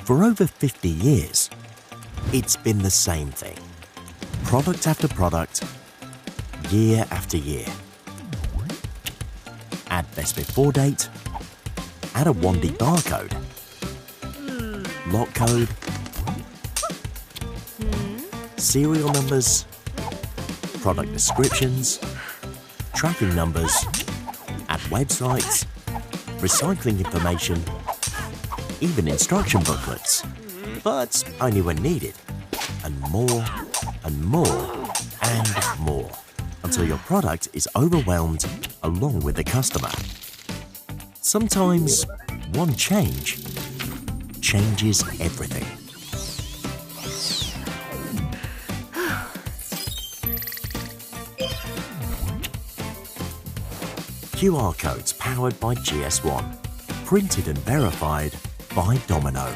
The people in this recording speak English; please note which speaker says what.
Speaker 1: For over 50 years, it's been the same thing. Product after product, year after year. Add best before date, add a 1D barcode, lot code, serial numbers, product descriptions, tracking numbers, add websites, recycling information, even instruction booklets, but only when needed, and more and more and more, until your product is overwhelmed along with the customer. Sometimes one change changes everything. QR codes powered by GS1, printed and verified by Domino.